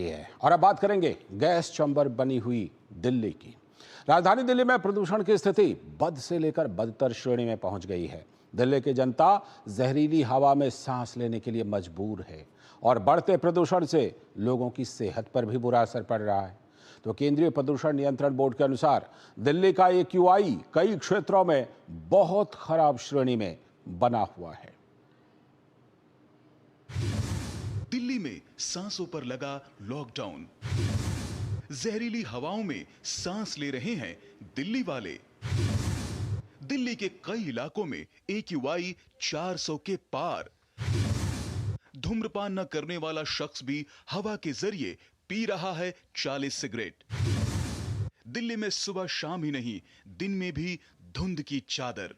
है। और अब बात करेंगे गैस चैम्बर बनी हुई दिल्ली की। राजधानी दिल्ली में प्रदूषण की स्थिति बद से लेकर बदतर श्रेणी में पहुंच गई है। दिल्ली की जनता जहरीली हवा में सांस लेने के लिए मजबूर है और बढ़ते प्रदूषण से लोगों की सेहत पर भी बुरा असर पड़ रहा है। तो केंद्रीय प्रदूषण नियंत्रण बोर्ड के अनुसार दिल्ली का AQI कई क्षेत्रों में बहुत खराब श्रेणी में बना हुआ है। दिल्ली में सांसों पर लगा लॉकडाउन, जहरीली हवाओं में सांस ले रहे हैं दिल्ली वाले। दिल्ली के कई इलाकों में AQI 400 के पार। धूम्रपान न करने वाला शख्स भी हवा के जरिए पी रहा है 40 सिगरेट। दिल्ली में सुबह शाम ही नहीं, दिन में भी धुंध की चादर।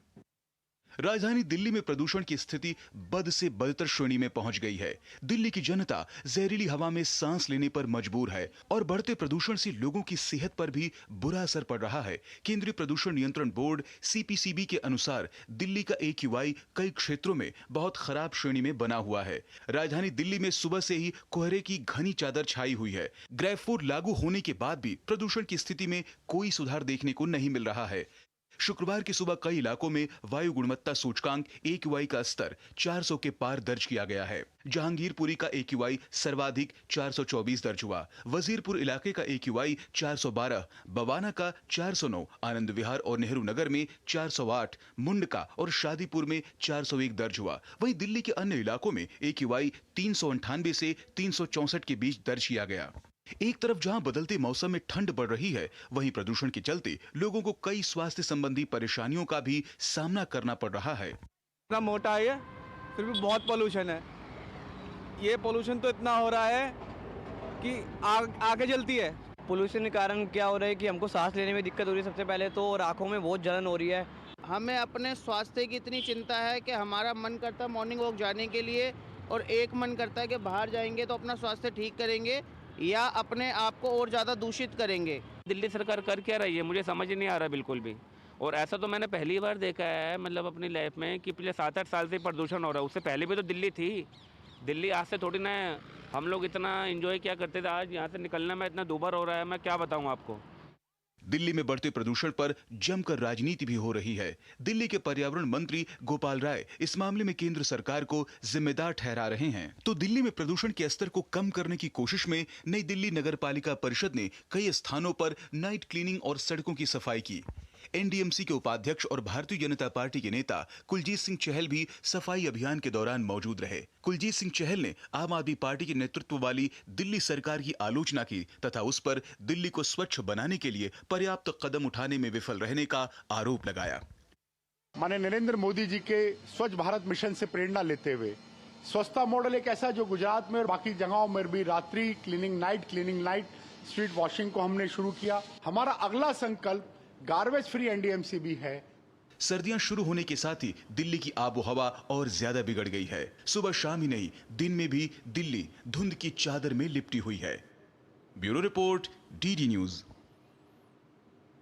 राजधानी दिल्ली में प्रदूषण की स्थिति बद से बदतर श्रेणी में पहुंच गई है। दिल्ली की जनता जहरीली हवा में सांस लेने पर मजबूर है और बढ़ते प्रदूषण से लोगों की सेहत पर भी बुरा असर पड़ रहा है। केंद्रीय प्रदूषण नियंत्रण बोर्ड CPCB के अनुसार दिल्ली का AQI कई क्षेत्रों में बहुत खराब श्रेणी में बना हुआ है। राजधानी दिल्ली में सुबह से ही कोहरे की घनी चादर छाई हुई है। ग्रेव 4 लागू होने के बाद भी प्रदूषण की स्थिति में कोई सुधार देखने को नहीं मिल रहा है। शुक्रवार की सुबह कई इलाकों में वायु गुणवत्ता सूचकांक AQI का स्तर 400 के पार दर्ज किया गया है। जहांगीरपुरी का AQI सर्वाधिक 424 दर्ज हुआ। वजीरपुर इलाके का AQI 412, बवाना का 409, आनंद विहार और नेहरू नगर में 408, मुंडका और शादीपुर में 401 दर्ज हुआ। वहीं दिल्ली के अन्य इलाकों में AQI 398 से 364 के बीच दर्ज किया गया। एक तरफ जहां बदलते मौसम में ठंड बढ़ रही है, वहीं प्रदूषण के चलते लोगों को कई स्वास्थ्य संबंधी परेशानियों का भी सामना करना पड़ रहा है। इतना मोटा है, फिर भी बहुत पोल्यूशन है। ये पोल्यूशन तो इतना हो रहा है कि आगे जलती है। पोल्यूशन के कारण क्या हो रहा है कि हमको सांस लेने में दिक्कत हो रही है सबसे पहले तो, और आंखों में बहुत जलन हो रही है। हमें अपने स्वास्थ्य की इतनी चिंता है कि हमारा मन करता है मॉर्निंग वॉक जाने के लिए, और एक मन करता है कि बाहर जाएंगे तो अपना स्वास्थ्य ठीक करेंगे या अपने आप को और ज़्यादा दूषित करेंगे। दिल्ली सरकार कर क्या रही है मुझे समझ नहीं आ रहा बिल्कुल भी। और ऐसा तो मैंने पहली बार देखा है मतलब अपनी लाइफ में कि पिछले 7-8 साल से प्रदूषण हो रहा है। उससे पहले भी तो दिल्ली थी। दिल्ली आज से थोड़ी ना हम लोग इतना एंजॉय क्या करते थे, आज यहाँ से निकलने में इतना दूभर हो रहा है, मैं क्या बताऊँ आपको। दिल्ली में बढ़ते प्रदूषण पर जमकर राजनीति भी हो रही है। दिल्ली के पर्यावरण मंत्री गोपाल राय इस मामले में केंद्र सरकार को जिम्मेदार ठहरा रहे हैं। तो दिल्ली में प्रदूषण के स्तर को कम करने की कोशिश में नई दिल्ली नगर पालिका परिषद ने कई स्थानों पर नाइट क्लीनिंग और सड़कों की सफाई की। NDMC के उपाध्यक्ष और भारतीय जनता पार्टी के नेता कुलजीत सिंह चहल भी सफाई अभियान के दौरान मौजूद रहे। कुलजीत सिंह चहल ने आम आदमी पार्टी के नेतृत्व वाली दिल्ली सरकार की आलोचना की तथा उस पर दिल्ली को स्वच्छ बनाने के लिए पर्याप्त कदम उठाने में विफल रहने का आरोप लगाया। माननीय नरेंद्र मोदी जी के स्वच्छ भारत मिशन से प्रेरणा लेते हुए स्वच्छता मॉडल एक ऐसा जो गुजरात में और बाकी जगहों में भी रात्रि क्लीनिंग, नाइट स्ट्रीट वॉशिंग को हमने शुरू किया। हमारा अगला संकल्प गार्बेज फ्री NDMC भी है। सर्दियां शुरू होने के साथ ही दिल्ली की आबोहवा और ज्यादा बिगड़ गई है। सुबह शाम ही नहीं, दिन में भी दिल्ली धुंध की चादर में लिपटी हुई है। Bureau report, DD news.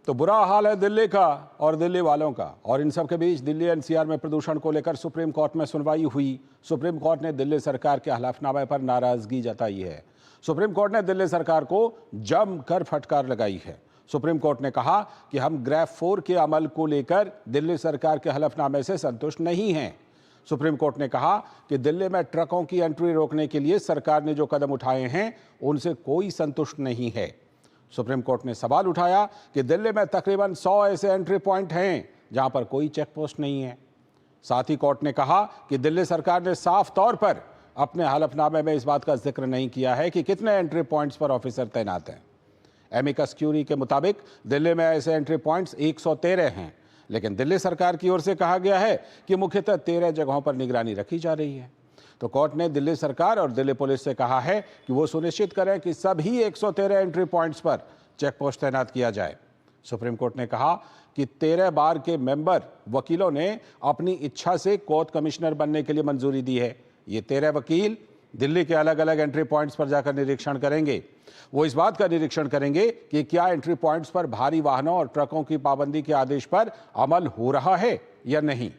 तो बुरा हाल है दिल्ली का और दिल्ली वालों का। और इन सब के बीच दिल्ली NCR में प्रदूषण को लेकर सुप्रीम कोर्ट में सुनवाई हुई। सुप्रीम कोर्ट ने दिल्ली सरकार के हलफनामे पर नाराजगी जताई है। सुप्रीम कोर्ट ने दिल्ली सरकार को जमकर फटकार लगाई है। सुप्रीम कोर्ट ने कहा कि हम ग्रेव 4 के अमल को लेकर दिल्ली सरकार के हलफनामे से संतुष्ट नहीं हैं। सुप्रीम कोर्ट ने कहा कि दिल्ली में ट्रकों की एंट्री रोकने के लिए सरकार ने जो कदम उठाए हैं उनसे कोई संतुष्ट नहीं है। सुप्रीम कोर्ट ने सवाल उठाया कि दिल्ली में तकरीबन 100 ऐसे एंट्री पॉइंट हैं जहां पर कोई चेक पोस्ट नहीं है। साथ ही कोर्ट ने कहा कि दिल्ली सरकार ने साफ तौर पर अपने हलफनामे में इस बात का जिक्र नहीं किया है कि कितने एंट्री पॉइंट्स पर ऑफिसर तैनात हैं। एमिकस क्यूरी के मुताबिक दिल्ली में ऐसे एंट्री पॉइंट्स 113 हैं, लेकिन दिल्ली सरकार की ओर से कहा गया है कि मुख्यतः 13 जगहों पर निगरानी रखी जा रही है। तो कोर्ट ने दिल्ली सरकार और दिल्ली पुलिस से कहा है कि वो सुनिश्चित करें कि सभी 113 एंट्री पॉइंट्स पर चेक पोस्ट तैनात किया जाए। सुप्रीम कोर्ट ने कहा कि 13 बार के मेंबर वकीलों ने अपनी इच्छा से कोर्ट कमिश्नर बनने के लिए मंजूरी दी है। ये 13 वकील दिल्ली के अलग अलग एंट्री पॉइंट्स पर जाकर निरीक्षण करेंगे। वो इस बात का निरीक्षण करेंगे कि क्या एंट्री पॉइंट्स पर भारी वाहनों और ट्रकों की पाबंदी के आदेश पर अमल हो रहा है या नहीं।